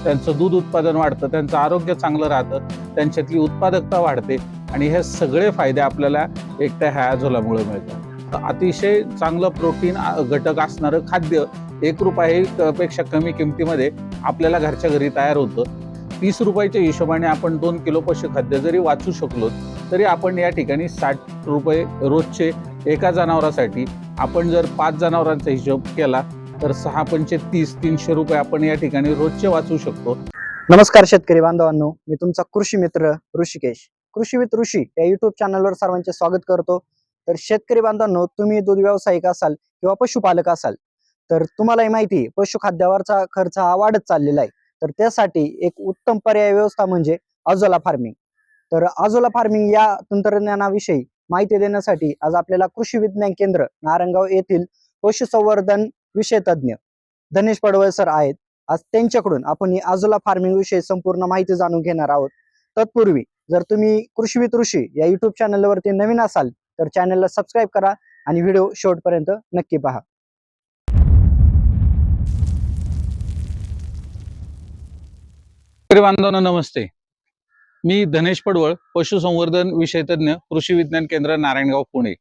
त्यांचं दूध उत्पादन वाढतं, त्यांचं आरोग्य चांगलं राहतं, त्यांच्यातली उत्पादकता वाढते आणि हे सगळे फायदे आपल्याला एकट्या ह्या ॲझोलामुळे मिळतात. अतिशय चांगलं प्रोटीन घटक असणारं खाद्य ₹1 पेक्षा कमी किमतीमध्ये आपल्याला घरच्या घरी तयार होतं. ₹30च्या हिशोबाने आपण 2 किलो पशुखाद्य जरी वाचू शकलो तरी आपण या ठिकाणी ₹60 रोजचे एका जनावरासाठी, आपण जर 5 जनावरांचा हिशोब केला तर 6 पंचे 30, ₹300 आपण या ठिकाणी रोजचे वाचू शकतो. नमस्कार शेतकरी बांधवांनो, मी तुमचा कृषी मित्र ऋषिकेश. कृषी विथ ऋषी या युट्यूब चॅनलवर सर्वांचे स्वागत करतो. तर शेतकरी बांधवांनो, तुम्ही दूध व्यावसायिक असाल किंवा पशुपालक असाल तर तुम्हालाही माहिती पशुखाद्यावरचा खर्च हा वाढत चाललेला आहे. तर त्यासाठी एक उत्तम पर्याय व्यवस्था म्हणजे अझोला फार्मिंग. तर अझोला फार्मिंग या तंत्रज्ञानाविषयी माहिती देण्यासाठी आज आपल्याला कृषी विज्ञान केंद्र नारायणगाव येथील पशुसंवर्धन विषय तज्ञ धनेश पडवळ सर आहेत. आज त्यांच्याकडून आपण ही अझोला फार्मिंग विषयी संपूर्ण माहिती जाणून घेणार आहोत. तत्पूर्वी जर तुम्ही कृषी विथ ऋषी या युट्यूब चॅनलवरती नवीन असाल तर चॅनलला सबस्क्राईब करा आणि व्हिडिओ शेवटपर्यंत नक्की पहा. बांधवांनो नमस्ते, मी धनेश पडवळ, पशुसंवर्धन विषय तज्ञ, कृषी विज्ञान केंद्र नारायणगाव पुणे.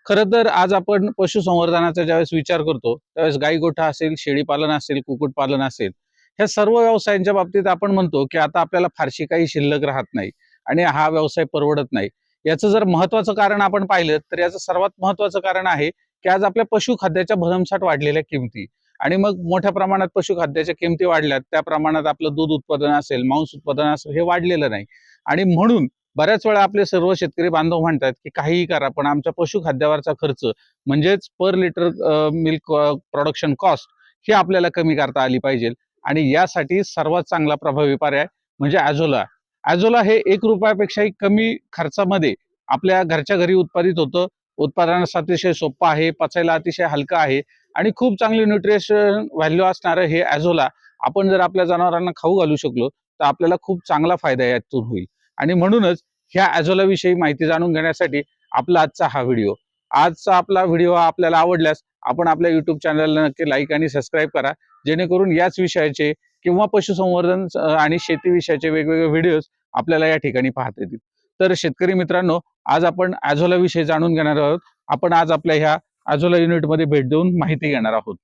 खरं तर आज आपण पशुसंवर्धनाचा ज्यावेळेस विचार करतो त्यावेळेस गाई गोठा असेल, शेळीपालन असेल, कुक्कुटपालन असेल, ह्या सर्व व्यवसायांच्या बाबतीत आपण म्हणतो की आता आपल्याला फारशी काही शिल्लक राहत नाही आणि हा व्यवसाय परवडत नाही. याचं जर महत्वाचं कारण आपण पाहिलं तर याचं सर्वात महत्वाचं कारण आहे की आज आपल्या पशुखाद्याच्या भरमसाठ वाढलेल्या किमती, आणि मग मोठ्या प्रमाणात पशुखाद्याच्या किमती वाढल्यात त्या प्रमाणात आपलं दूध उत्पादन असेल, मांस उत्पादन असेल हे वाढलेलं नाही. आणि म्हणून बऱ्याच वेळा आपले सर्व शेतकरी बांधव म्हणतात की काहीही करा पण आमच्या पशुखाद्यावरचा खर्च म्हणजेच per litre milk production cost ही आपल्याला कमी करता आली पाहिजे. आणि यासाठी सर्वात चांगला प्रभावी पर्याय म्हणजे ॲझोला. ॲझोला हे ₹1पेक्षाही कमी खर्चामध्ये आपल्या घरच्या घरी उत्पादित होतं. उत्पादनास अतिशय सोपं आहे, पचायला अतिशय हलका आहे आणि खूप चांगली न्यूट्रिशन व्हॅल्यू असणारं हे ॲझोला आपण जर आपल्या जनावरांना खाऊ घालू शकलो तर आपल्याला खूप चांगला फायदा यातून होईल. आणि म्हणूनच ह्या ॲझोला विषयी माहिती जाणून घेण्यासाठी आपला आजचा हा व्हिडिओ. आजचा आपला व्हिडिओ आपल्याला आवडल्यास आपण आपल्या युट्यूब चॅनलला नक्की लाईक आणि सबस्क्राईब करा, जेणेकरून याच विषयाचे किंवा पशुसंवर्धन आणि शेती विषयाचे वेगवेगळे व्हिडिओज आपल्याला या ठिकाणी पाहता येतील. तर शेतकरी मित्रांनो, आज आपण ॲझोला विषयी जाणून घेणार आहोत. आपण आज आपल्या ह्या ॲझोला युनिटमध्ये भेट देऊन माहिती घेणार आहोत.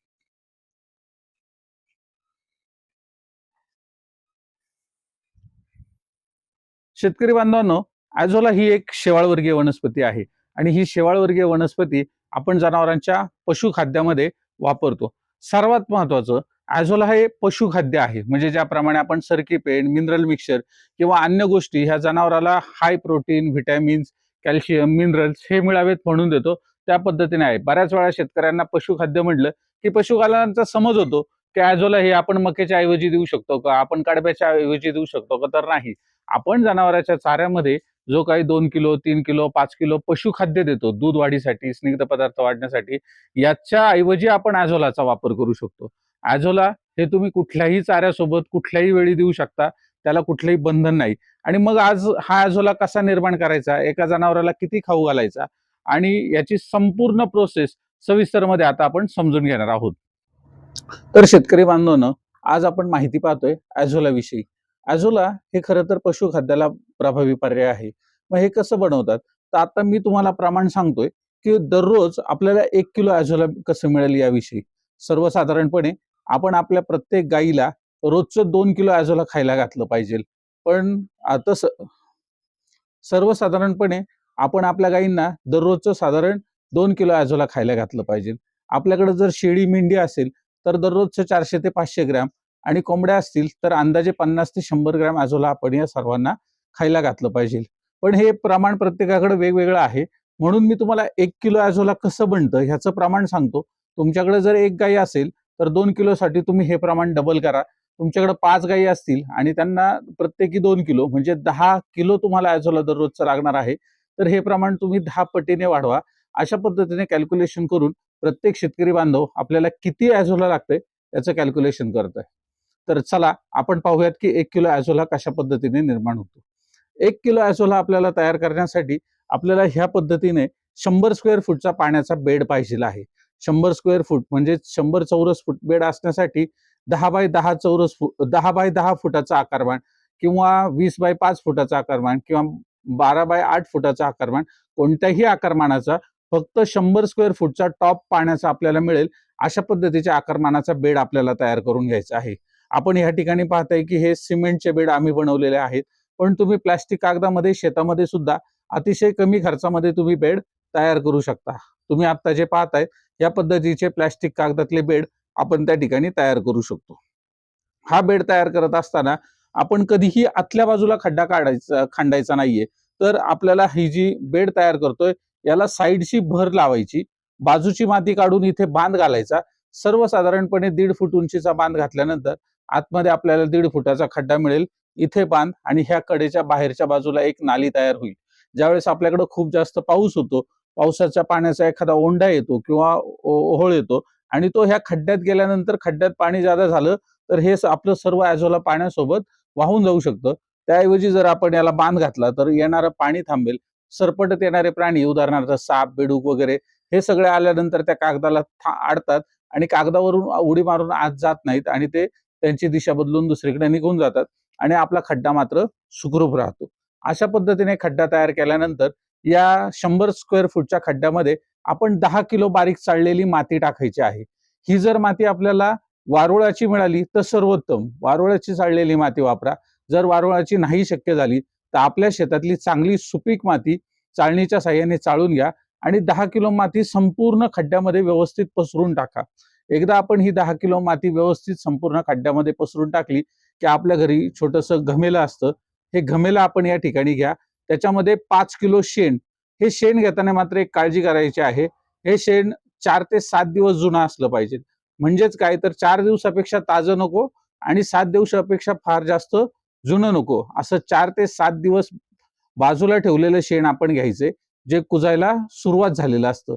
शेतकरी बांधवांनो, ॲझोला ही एक शेवाळवर्गीय वनस्पती आहे आणि ही शेवाळवर्गीय वनस्पती आपण जनावरांच्या पशुखाद्यामध्ये वापरतो. सर्वात महत्वाचं, ॲझोला हे पशुखाद्य आहे, म्हणजे ज्याप्रमाणे आपण सरकी पेंड, मिनरल मिक्सचर किंवा अन्य गोष्टी ह्या जनावराला high protein, vitamins, calcium, minerals हे मिळावेत म्हणून देतो त्या पद्धतीने आहे. बऱ्याच वेळा शेतकऱ्यांना पशुखाद्य म्हटलं की पशुपालनाचा समज होतो की ॲझोला हे आपण मक्याच्या ऐवजी देऊ शकतो का, आपण कडब्याच्या ऐवजी देऊ शकतो का, तर नाही. आपण जनावरांच्या चाऱ्यामध्ये जो काही 2 किलो, 3 किलो, 5 किलो पशुखाद्य देतो दूध वाढीसाठी, स्निग्ध पदार्थ वाढण्यासाठी, याच्या ऐवजी आपण ॲझोलाचा वापर करू शकतो. ॲझोला हे तुम्ही कुठल्याही चाऱ्यासोबत कुठल्याही वेळी देऊ शकता, त्याला कुठलंही बंधन नाही. आणि मग आज हा ॲझोला कसा निर्माण करायचा, एका जनावराला किती खाऊ घालायचा आणि याची संपूर्ण प्रोसेस सविस्तरमध्ये आता आपण समजून घेणार आहोत. तर शेतकरी बांधवांनो, आज आपण माहिती पाहतोय ॲझोला विषयी. ॲझोला हे खरं तर पशुखाद्याला प्रभावी पर्याय आहे. मग हे कसं बनवतात, तर आता मी तुम्हाला प्रमाण सांगतोय की दररोज आपल्याला 1 किलो ॲझोला कसं मिळेल याविषयी. सर्वसाधारणपणे आपण आपल्या प्रत्येक गाईला रोजचं 2 किलो ॲझोला खायला घातलं पाहिजे. पण आता सर्वसाधारणपणे आपण आपल्या गाईंना दररोजचं साधारण 2 किलो ॲझोला खायला घातलं पाहिजे. आपल्याकडे जर शेळी मेंढी असेल तर दररोजचं 400 ते 500 ग्रॅम, आणि कोंबड्या असतील तर अंदाजे 50 ते 100 ग्रॅम ॲझोला आपण या सर्वांना खायला घातलं पाहिजे. पण हे प्रमाण प्रत्येकाकडे वेगवेगळं आहे, म्हणून मी तुम्हाला 1 किलो ॲझोला कसं बनतं ह्याचं प्रमाण सांगतो. तुमच्याकडे जर एक गाई असेल तर 2 किलोसाठी तुम्ही हे प्रमाण डबल करा. तुमच्याकडे 5 गाई असतील आणि त्यांना प्रत्येकी 2 किलो म्हणजे 10 किलो तुम्हाला ॲझोला दररोजचं लागणार आहे, तर हे प्रमाण तुम्ही 10 पटीने वाढवा. अशा पद्धतीने कॅल्क्युलेशन करून प्रत्येक शेतकरी बांधव आपल्याला किती ॲझोला लागतंय याचं कॅल्क्युलेशन करतोय. तर चला आपण पाहूयात की 1 किलो ॲझोला कशा पद्धतीने निर्माण होतो. 1 किलो ॲझोला आपल्याला तयार करण्यासाठी आपल्याला ह्या पद्धतीने 100 स्क्वेअर फूटचा पाण्याचा बेड पाहिजे आहे. 100 स्क्वेअर फूट म्हणजे 100 चौरस फूट बेड असण्यासाठी 10 बाय 10 फुटाचं आकारमान किंवा 20 बाय 5 फुटाचं आकारमान किंवा 12 बाय 8 फुटाचं आकारमान, कोणत्याही आकारमानाचा फक्त 100 स्क्वेअर फूटचा टॉप पाण्याचा आपल्याला मिळेल अशा पद्धतीच्या आकारमानाचा बेड आपल्याला तयार करून घ्यायचा आहे. आपण या ठिकाणी पाहताय की हे सिमेंटचे बेड आम्ही बनवलेले आहेत, पण तुम्ही प्लास्टिक कागदामध्ये शेतामध्ये सुद्धा अतिशय कमी खर्चामध्ये तुम्ही बेड तयार करू शकता. तुम्ही आता जे पाहताय या पद्धतीचे प्लास्टिक कागदातले बेड आपण त्या ठिकाणी तयार करू शकतो. हा बेड तयार करत असताना आपण कधीही आतल्या बाजूला खड्डा खंडायचा नाहीये. तर आपल्याला ही जी बेड तयार करतोय याला साईडची भर लावायची, बाजूची माती काढून इथे बांध घालायचा. सर्वसाधारणपणे 1.5 फूट उंचीचा बांध घातल्यानंतर आतमध्ये आपल्याला 1.5 फुटाचा खड्डा मिळेल. इथे बांध आणि ह्या कडेच्या बाहेरच्या बाजूला एक नाली तयार होईल. ज्यावेळेस आपल्याकडे खूप जास्त पाऊस होतो, पावसाच्या पाण्याचा एखादा ओंडा येतो किंवा ओहोळ येतो आणि तो ह्या खड्ड्यात गेल्यानंतर खड्ड्यात पाणी जादा झालं तर हे आपलं सर्व ॲझोला पाण्यासोबत वाहून जाऊ शकतं. त्याऐवजी जर आपण याला बांध घातला तर येणारं पाणी थांबेल. सरपटत येणारे प्राणी उदाहरणार्थ साप, बेडूक वगैरे हे सगळे आल्यानंतर त्या कागदाला अडतात आणि कागदावरून उडी मारून आत जात नाहीत आणि ते त्यांची दिशा बदलून दुसरीकडे निघून जातात आणि आपला खड्डा मात्र सुखरूप राहतो. अशा पद्धतीने खड्डा तयार केल्यानंतर या 100 स्क्वेअर फूटच्या खड्ड्यामध्ये आपण 10 किलो बारीक चाळलेली माती टाकायची आहे. ही जर माती आपल्याला वारुळाची मिळाली तर सर्वोत्तम, वारुळाची चाळलेली माती वापरा. जर वारुळाची नाही शक्य झाली तर आपल्या शेतातली चांगली सुपीक माती चाळणीच्या साहाय्याने चाळून घ्या आणि 10 किलो माती संपूर्ण खड्ड्यामध्ये व्यवस्थित पसरून टाका. एकदा आपण ही 10 किलो माती व्यवस्थित संपूर्ण खड्ड्यामध्ये पसरून टाकली की आपल्या घरी छोटंसं घमेलं असतं. हे घमेलं आपण या ठिकाणी घ्या. त्याच्यामध्ये 5 किलो शेण. हे शेण घेताना मात्र एक काळजी करायची आहे. हे शेण 4 ते 7 दिवस जुनं असलं पाहिजे. म्हणजेच काय तर 4 दिवसापेक्षा ताजं नको आणि 7 दिवसापेक्षा फार जास्त जुनं नको. असं 4 ते 7 दिवस बाजूला ठेवलेलं शेण आपण घ्यायचे, जे कुजायला सुरुवात झालेलं असतं.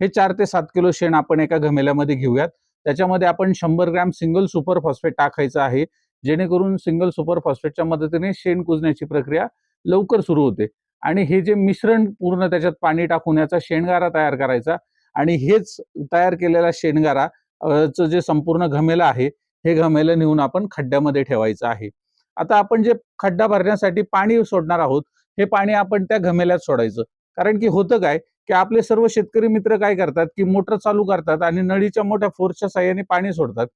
हे 4 ते 7 किलो शेण आपण एका घमेल्यामध्ये घेऊयात. त्याच्यामध्ये आपण 100 ग्रॅम सिंगल सुपर फॉस्फेट टाकायचं आहे, जेणेकरून सिंगल सुपर फॉस्फेटच्या मदतीने शेण कुजण्याची प्रक्रिया लवकर सुरू होते. आणि हे जे मिश्रण पूर्ण त्याच्यात पाणी टाकून याचा शेणगारा तयार करायचा आणि हेच तयार केलेला शेणगारा चं जे संपूर्ण घमेलं आहे, हे घमेलं नेऊन आपण खड्ड्यामध्ये ठेवायचं आहे. आता आपण जे खड्डा भरण्यासाठी पाणी सोडणार आहोत, हे पाणी आपण त्या घमेल्यात सोडायचं. कारण की होतं काय, की आपले सर्व शेतकरी मित्र काय करतात, की मोटर चालू करतात आणि नळीच्या मोठ्या फोर्सच्या साहाय्याने पाणी सोडतात.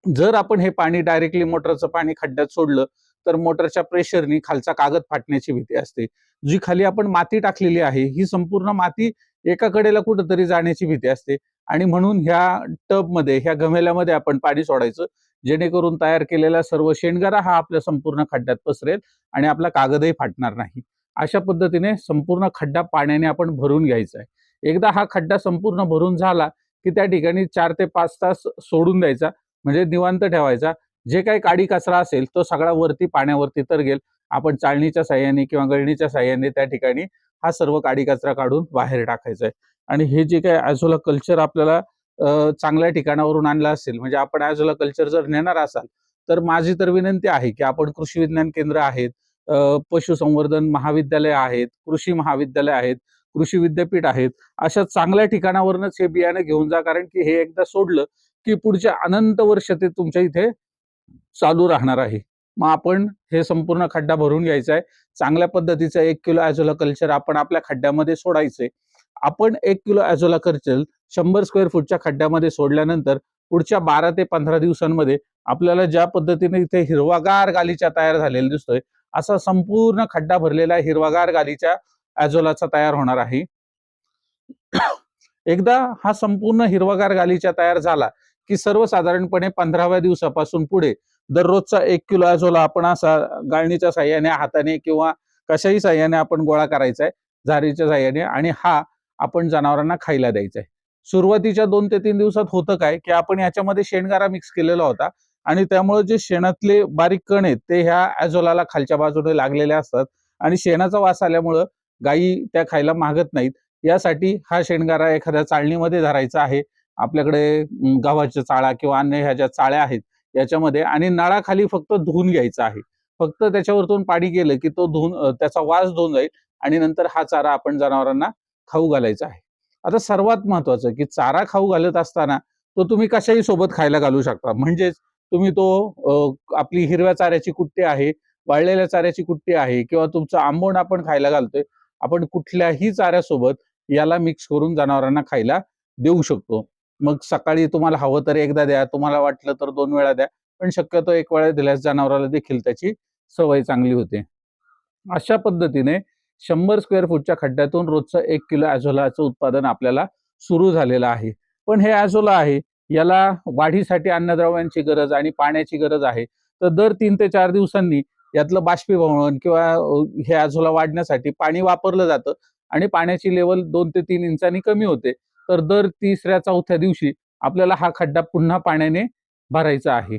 जर आपण हे पाणी डायरेक्टली मोटरचं पाणी खड्ड्यात सोडलं तर मोटरच्या प्रेशरनी खालचा कागद फाटण्याची भीती असते. जी खाली आपण माती टाकलेली आहे ही संपूर्ण माती एका कडेला कुठंतरी जाण्याची भीती असते आणि म्हणून ह्या टबमध्ये, ह्या घमेल्यामध्ये आपण पाणी सोडायचं, जेणेकरून तयार केलेला सर्व शेणगारा हा आपल्या संपूर्ण खड्ड्यात पसरेल आणि आपला कागदही फाटणार नाही. अशा पद्धतीने संपूर्ण खड्डा पाण्याने आपण भरून घ्यायचा आहे. एकदा हा खड्डा संपूर्ण भरून झाला की त्या ठिकाणी 4 ते 5 तास सोडून द्यायचा, म्हणजे निवांत ठेवायचा. जे काही काडी कचरा असेल तो सगळा वरती पाण्यावरती तरंगेल. आपण चाळणीच्या साहाय्याने किंवा गळणीच्या साहाय्याने त्या ठिकाणी हा सर्व काडी कचरा काढून बाहेर टाकायचा आहे. आणि हे जे काही ॲझोला कल्चर आपल्याला चांगल्या ठिकाणावरून आणलं असेल, म्हणजे आपण ॲझोला कल्चर जर नेणार असाल तर माझी तर विनंती आहे की आपण कृषी विज्ञान केंद्र आहेत, पशुसंवर्धन महाविद्यालय आहेत, कृषी महाविद्यालय आहेत, कृषी विद्यापीठ आहेत, अशा चांगल्या ठिकाणावरूनच हे बियाणं घेऊन जा. कारण की हे एकदा सोडलं की पुढच्या अनंत वर्ष ते तुमच्या इथे चालू राहणार आहे. मग आपण हे संपूर्ण खड्डा भरून घ्यायचा आहे. चांगल्या पद्धतीचं 1 किलो ॲझोला कल्चर आपण आपल्या खड्ड्यामध्ये सोडायचंय. आपण 1 किलो ॲझोला कल्चर 100 स्क्वेअर फूटच्या खड्ड्यामध्ये सोडल्यानंतर पुढच्या 12 ते 15 दिवसांमध्ये आपल्याला ज्या पद्धतीने इथे हिरवागार गालिचा तयार झालेला दिसतोय, असा संपूर्ण खड्डा भरलेला हिरवागार गालिचा ॲझोलाचा तयार होणार आहे. एकदा हा संपूर्ण हिरवागार गालिचा तयार झाला की सर्वसाधारणपणे 15व्या दिवसापासून पुढे दररोजचा 1 किलो ॲझोला आपण असा गाळणीच्या साहाय्याने, हाताने किंवा कशाही साहाय्याने आपण गोळा करायचा आहे, झारीच्या साहाय्याने, आणि हा आपण जनावरांना खायला द्यायचा आहे. सुरुवातीच्या 2 ते 3 दिवसात होतं काय, की आपण याच्यामध्ये शेणगारा मिक्स केलेला होता आणि त्यामुळे जे शेणातले बारीक कण आहेत ते ह्या ॲझोलाला खालच्या बाजूने लागलेले असतात आणि शेणाचा वास आल्यामुळं गायी त्या खायला मागत नाहीत. यासाठी हा शेणगारा एखाद्या चाळणीमध्ये धरायचा आहे. आपल्याकडे गव्हाच्या चाळा किंवा अन्य ह्या ज्या चाळ्या आहेत याच्यामध्ये, आणि नळाखाली फक्त धुवून घ्यायचा आहे. फक्त त्याच्यावरतून पाणी गेलं की तो त्याचा वास धुवून जाईल आणि नंतर हा चारा आपण जनावरांना खाऊ घालायचा आहे. आता सर्वात महत्वाचं की चारा खाऊ घालत असताना तो तुम्ही कशाही सोबत खायला घालू शकता. म्हणजेच तुम्ही तो आपली हिरव्या चाऱ्याची कुट्टी आहे, वाळलेल्या चाऱ्याची कुट्टी आहे किंवा तुमचं आंबवण आपण खायला घालतोय, आपण कुठल्याही चाऱ्यासोबत याला मिक्स करून जनावरांना खायला देऊ शकतो. मग सकाळी तुम्हाला हवं तर एकदा द्या, तुम्हाला वाटलं तर 2 वेळा द्या. पण शक्यतो 1 वेळा दिल्यास जनावराला देखील त्याची सवय चांगली होते. अशा पद्धतीने 100 स्क्वेअर फूटच्या खड्ड्यातून रोजचं 1 किलो ॲझोलाचं उत्पादन आपल्याला सुरू झालेलं आहे. पण हे ॲझोला आहे, याला वाढीसाठी अन्नद्रव्यांची गरज आणि पाण्याची गरज आहे. तर दर 3 ते 4 दिवसांनी यातलं बाष्पीभवन किंवा हे ॲझोला वाढण्यासाठी पाणी वापरलं जातं आणि पाण्याची लेव्हल 2 ते 3 इंचांनी कमी होते. तर दर 3ऱ्या-4थ्या दिवशी आपल्याला हा खड्डा पुन्हा पाण्याने भरायचा आहे.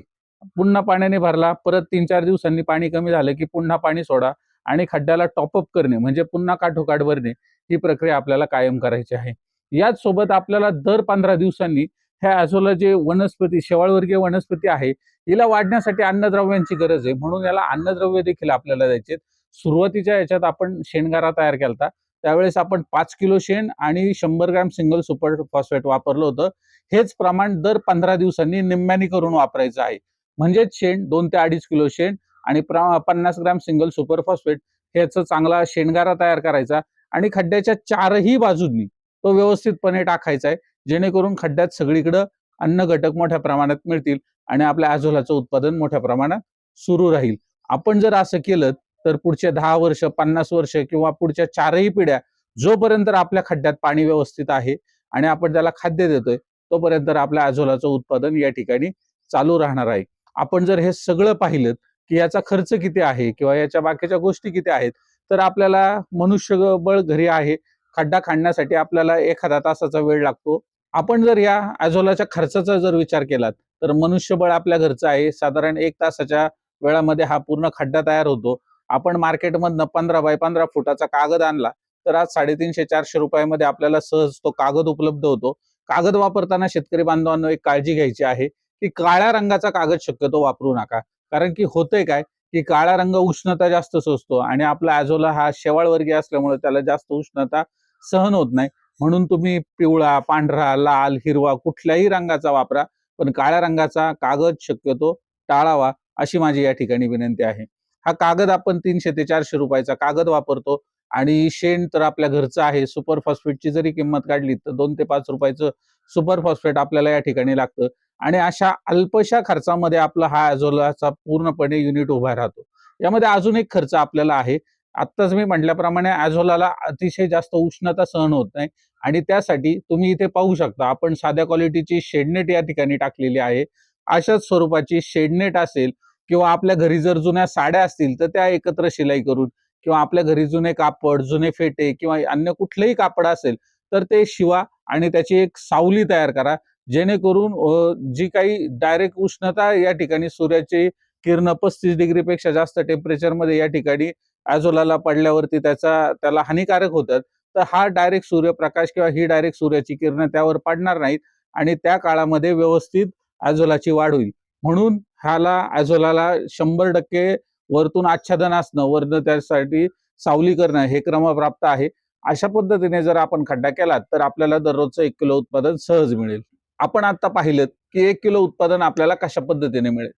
पुन्हा पाण्याने भरला, परत 3-4 दिवसांनी पाणी कमी झालं, की पुन्हा पाणी सोडा आणि खड्ड्याला टॉपअप करणे म्हणजे पुन्हा काठोकाठ भरणे, ही प्रक्रिया आपल्याला कायम करायची आहे. याच सोबत आपल्याला दर 15 दिवसांनी ह्या ॲझोला जे वनस्पती, शेवाळवर्गीय वनस्पती आहे, हिला वाढण्यासाठी अन्नद्रव्यांची गरज आहे. म्हणून याला अन्नद्रव्य देखील आपल्याला द्यायचे. सुरुवातीच्या याच्यात आपण शेणगारा तयार केलता. त्यावेळेस आपण 5 किलो शेण आणि 100 ग्रॅम सिंगल सुपर फॉस्फेट वापरलं होतं. हेच प्रमाण दर 15 दिवसांनी निम्म्यानी करून वापरायचं आहे. म्हणजेच शेण 2 ते 2.5 किलो शेण आणि 50 ग्रॅम सिंगल सुपर फॉस्फेट ह्याचा चांगला शेणगारा तयार करायचा आणि खड्ड्याच्या चारही बाजूंनी तो व्यवस्थितपणे टाकायचा आहे, जेणेकरून खड्ड्यात सगळीकडे अन्न घटक मोठ्या प्रमाणात मिळतील आणि आपल्या ॲझोलाचं उत्पादन मोठ्या प्रमाणात सुरू राहील. आपण जर असं केलं तर पुढचे 10 वर्ष, 50 वर्ष किंवा पुढच्या 4ही पिढ्या जोपर्यंत आपल्या खड्ड्यात पाणी व्यवस्थित आहे आणि आपण त्याला खाद्य देतोय, तोपर्यंत आपल्या ॲझोलाचं उत्पादन या ठिकाणी चालू राहणार आहे. आपण जर हे सगळं पाहिलं की याचा खर्च किती आहे किंवा याच्या बाकीच्या गोष्टी किती आहेत, तर आपल्याला मनुष्यबळ घरी आहे. खड्डा खणण्यासाठी आपल्याला एखादा तासाचा वेळ लागतो. आपण जर या ॲझोलाच्या खर्चाचा जर विचार केला, तर मनुष्यबळ आपल्या घरचं आहे. साधारण 1 तासाच्या वेळामध्ये हा पूर्ण खड्डा तयार होतो. आपण मार्केटमधनं 15 बाय 15 फुटाचा कागद आणला, तर आज ₹350-400 मध्ये आपल्याला सहज तो कागद उपलब्ध होतो. कागद वापरताना शेतकरी बांधवांनो एक काळजी घ्यायची आहे, की काळ्या रंगाचा कागद शक्यतो वापरू नका. कारण की होतंय काय, की काळा रंग उष्णता जास्त सोसतो आणि आपला ॲझोला हा शेवाळवर्गीय असल्यामुळे त्याला जास्त उष्णता सहन होत नाही. म्हणून तुम्ही पिवळा, पांढरा, लाल, हिरवा कुठल्याही रंगाचा वापरा, पण काळ्या रंगाचा कागद शक्यतो टाळावा, अशी माझी या ठिकाणी विनंती आहे. हा कागद आपण 300 ते 400 रुपयाचा कागद वापरतो आणि शेण तर आपल्या घरचं आहे. सुपर फॉस्फेटची जरी किंमत काढली तर 2 ते 5 रुपयाचं सुपर फॉस्फेट आपल्याला या ठिकाणी लागतं आणि अशा अल्पशा खर्चामध्ये आपला हा ॲझोलाचा पूर्णपणे युनिट उभा राहतो. यामध्ये अजून एक खर्च आपल्याला आहे. आत्ताच मी म्हटल्याप्रमाणे ॲझोलाला अतिशय जास्त उष्णता सहन होत नाही आणि त्यासाठी तुम्ही इथे पाहू शकता, आपण साध्या क्वालिटीची शेडनेट या ठिकाणी टाकलेली आहे. अशाच स्वरूपाची शेडनेट असेल किंवा आपल्या घरी जर जुन्या साड्या असतील तर त्या एकत्र शिलाई करून किंवा आपल्या घरी जुने कापड, जुने फेटे किंवा अन्य कुठलेही कापड असेल तर ते शिवा आणि त्याची एक सावली तयार करा. जेणेकरून जी काही डायरेक्ट उष्णता या ठिकाणी सूर्याची किरण 35 डिग्रीपेक्षा जास्त टेम्परेचरमध्ये या ठिकाणी ॲझोलाला पडल्यावरती त्याला हानिकारक होतात. तर हा डायरेक्ट सूर्यप्रकाश किंवा ही डायरेक्ट सूर्याची किरणं त्यावर पडणार नाहीत आणि त्या काळामध्ये व्यवस्थित ॲझोलाची वाढ होईल. म्हणून ॲझोलाला 100% वरतून आच्छादन असणं, वरनं त्यासाठी सावली करणं हे क्रमप्राप्त आहे. अशा पद्धतीने जर आपण खड्डा केला तर आपल्याला दररोजचं 1 किलो उत्पादन सहज मिळेल. आपण आता पाहिलं की 1 किलो उत्पादन आपल्याला कशा पद्धतीने मिळेल.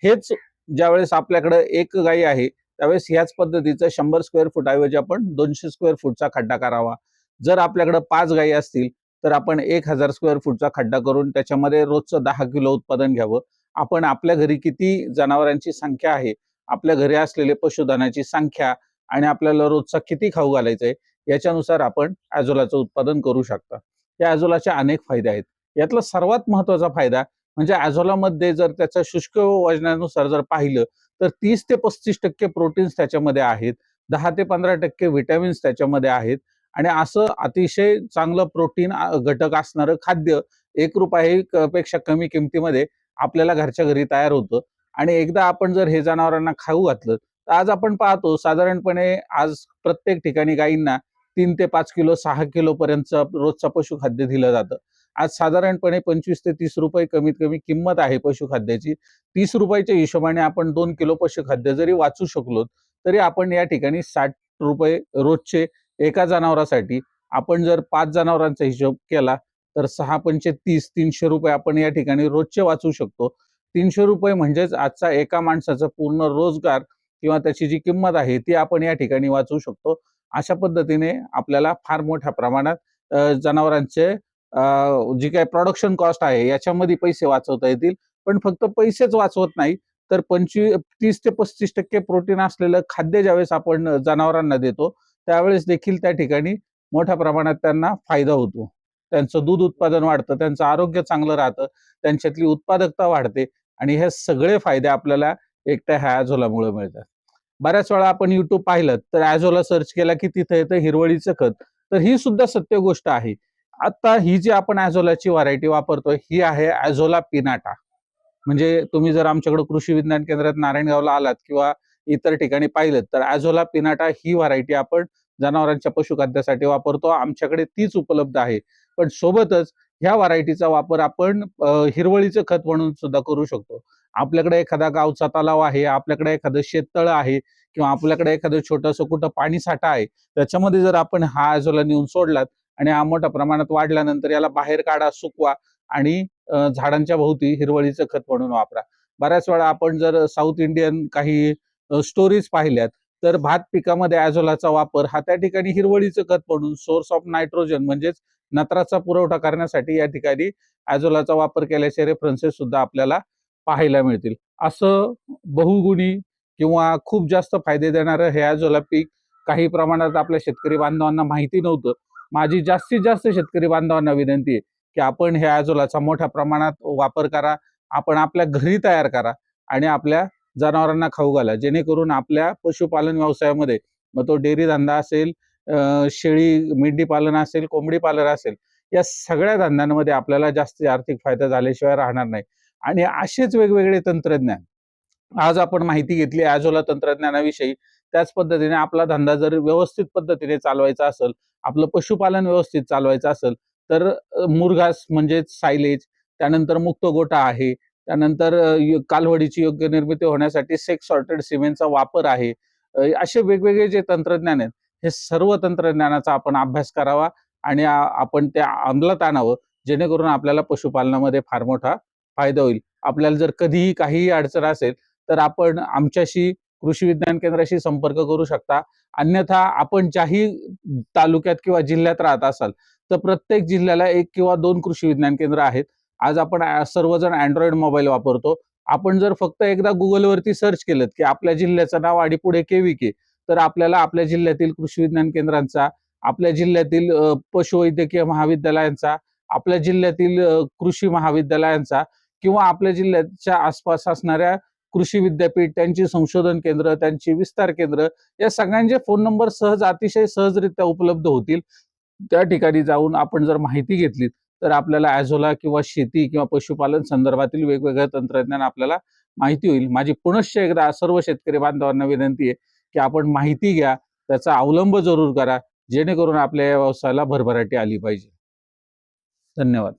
हेच ज्यावेळेस आपल्याकडे एक गाई आहे, त्यावेळेस ह्याच पद्धतीचं 100 स्क्वेअर फूट ऐवजी आपण 200 स्क्वेअर फूटचा खड्डा करावा. जर आपल्याकडे 5 गायी असतील, तर आपण 1000 स्क्वेअर फूटचा खड्डा करून त्याच्यामध्ये रोजचं 10 किलो उत्पादन घ्यावं. आपण आपल्या घरी किती जनावरांची संख्या आहे, आपल्या घरी असलेले पशुधनाची संख्या आणि आपल्याला रोजचा किती खाऊ घालायचा आहे, याच्यानुसार आपण ॲझोलाचं उत्पादन करू शकता. या ॲझोलाचे अनेक फायदे आहेत. यातला सर्वात महत्त्वाचा फायदा म्हणजे ॲझोलामध्ये जर त्याचं शुष्क वजनानुसार जर पाहिलं, तर 30 ते 35% प्रोटीन्स त्याच्यामध्ये आहेत. 10 ते 15% व्हिटॅमिन्स त्याच्यामध्ये आहेत आणि असं अतिशय चांगलं प्रोटीन घटक असणारं खाद्य ₹1 पेक्षा कमी किमतीमध्ये आपल्याला घरच्या घरी तयार होतं आणि एकदा आपण जर हे जनावरांना खाऊ घातलं, तर आज आपण पाहतो साधारणपणे आज प्रत्येक ठिकाणी गायींना 3 ते 5 किलो, 6 किलोपर्यंतचं रोजचं पशुखाद्य दिलं जातं. आज साधारणपणे 25 ते ₹30 कमीत कमी किंमत आहे पशुखाद्याची. ₹30च्या हिशोबाने आपण 2 किलो पशुखाद्य जरी वाचू शकलो, तरी आपण या ठिकाणी ₹60 रोजचे एका जनावरासाठी आपण जर 5 जनावरांचा हिशोब केला, तर 6 पंचे 30, ₹300 आपण या ठिकाणी रोजचे वाचू शकतो. ₹300 म्हणजेच आजचा एका माणसाचा पूर्ण रोजगार किंवा त्याची जी किंमत आहे ती आपण या ठिकाणी वाचवू शकतो. अशा पद्धतीने आपल्याला फार मोठ्या प्रमाणात जनावरांचे जी काही प्रोडक्शन कॉस्ट आहे याच्यामध्ये पैसे वाचवता येतील. पण फक्त पैसेच वाचवत नाही, तर 30 ते 35% प्रोटीन असलेलं खाद्य ज्यावेळेस आपण जनावरांना देतो, त्यावेळेस देखील त्या ठिकाणी मोठ्या प्रमाणात त्यांना फायदा होतो. त्यांचं दूध उत्पादन वाढतं, त्यांचं आरोग्य चांगलं राहतं, त्यांच्यातली उत्पादकता वाढते आणि हे सगळे फायदे आपल्याला एकट्या ह्या ॲझोलामुळे मिळतात. बऱ्याच वेळा आपण YouTube पाहिलं तर ॲझोला सर्च केला की तिथं येतं हिरवळीचं खत. तर ही सुद्धा सत्य गोष्ट आहे. आता ही जी आपण ॲझोलाची व्हरायटी वापरतोय ही आहे ॲझोला पिनाटा. म्हणजे तुम्ही जर आमच्याकडे कृषी विज्ञान केंद्रात नारायणगावला आलात किंवा इतर ठिकाणी पाहिलं तर ॲझोला पिनाटा ही व्हरायटी आपण जनावरांच्या पशुखाद्यासाठी वापरतो. आमच्याकडे तीच उपलब्ध आहे. पण सोबतच ह्या व्हरायटीचा वापर आपण हिरवळीचं खत म्हणून सुद्धा करू शकतो. आपल्याकडे एखादा गावचा तलाव आहे, आपल्याकडे एखादं शेततळं आहे किंवा आपल्याकडे एखादं छोटंसं कुठं पाणीसाठा आहे. त्याच्यामध्ये जर आपण हा ॲझोला नेऊन सोडलात आणि हा मोठ्या प्रमाणात वाढल्यानंतर याला बाहेर काढा, सुकवा आणि झाडांच्या भोवती हिरवळीचं खत म्हणून वापरा. बऱ्याच वेळा आपण जर साऊथ इंडियन काही स्टोरीज पाहिल्यात, तर भात पिकामध्ये ॲझोलाचा वापर हा त्या ठिकाणी हिरवळीचं खत म्हणून सोर्स ऑफ नायट्रोजन म्हणजेच नत्राचा पुरवठा करण्यासाठी या ठिकाणी ॲझोलाचा वापर केल्याचे रेफरन्सेस सुद्धा आपल्याला पाहायला मिळतील. असं बहुगुणी किंवा खूप जास्त फायदे देणारं हे ॲझोला पीक काही प्रमाणात आपल्या शेतकरी बांधवांना माहिती नव्हतं. माझी जास्तीत जास्त शेतकरी बांधवांना विनंती आहे की आपण ह्या ॲझोलाचा मोठ्या प्रमाणात वापर करा. आपण आपल्या घरी तयार करा आणि आपल्या जनावरांना खाऊ घाला. जेणेकरून आपल्या पशुपालन व्यवसायामध्ये मग तो डेअरी धंदा असेल, शेळी मेंढी पालन असेल, कोंबडी पालन असेल, या सगळ्या धंद्यांमध्ये आपल्याला जास्त आर्थिक फायदा झाल्याशिवाय राहणार नाही. आणि असेच वेगवेगळे तंत्रज्ञान आज आपण माहिती घेतली ॲझोला तंत्रज्ञानाविषयी. त्याच पद्धतीने आपला धंदा जर व्यवस्थित पद्धतीने चालवायचा असेल, आपलं पशुपालन व्यवस्थित चालवायचं असेल, तर मुरघास म्हणजेच सायलेज, त्यानंतर मुक्त गोठा आहे, त्यानंतर कालवडीची योग्य निर्मिती होण्यासाठी सेक्स सॉर्टेड सिमेंटचा वापर आहे. असे वेगवेगळे जे तंत्रज्ञान आहेत, हे सर्व तंत्रज्ञानाचा आपण अभ्यास करावा आणि आपण त्या अंमलात आणावं, जेणेकरून आपल्याला पशुपालनामध्ये फार मोठा फायदा होईल. आपल्याला जर कधीही काहीही अडचण असेल, तर आपण आमच्याशी कृषी विज्ञान केंद्राशी संपर्क करू शकता. अन्यथा आपण ज्याही तालुक्यात किंवा जिल्ह्यात राहत असाल, तर प्रत्येक जिल्ह्याला 1 किंवा 2 कृषी विज्ञान केंद्र आहेत. आज आपण सर्वजण Android मोबाईल वापरतो. आपण जर फक्त एकदा Googleवरती सर्च केलत, की आपल्या जिल्ह्याचं नाव आणि पुढे KVK, तर आपल्याला आपल्या जिल्ह्यातील कृषी विज्ञान केंद्रांचा, आपल्या जिल्ह्यातील पशुवैद्यकीय महाविद्यालयांचा, आपल्या जिल्ह्यातील कृषी महाविद्यालयांचा किंवा आपल्या जिल्ह्याच्या आसपास असणाऱ्या कृषी विद्यापीठ, त्यांची संशोधन केंद्र, त्यांची विस्तार केंद्र, या सगळ्यांचे फोन नंबर अतिशय सहजरित्या उपलब्ध होतील. त्या ठिकाणी जाऊन आपण जर माहिती घेतली, तर आपल्याला ॲझोला किंवा शेती किंवा पशुपालन संदर्भातील वेगवेगळं तंत्रज्ञान आपल्याला माहिती होईल. माझी पुनश्च एकदा सर्व शेतकरी बांधवांना विनंती आहे, की आपण माहिती घ्या, त्याचा अवलंब जरूर करा, जेणेकरून आपल्या या व्यवसायाला भरभराटी आली पाहिजे. धन्यवाद.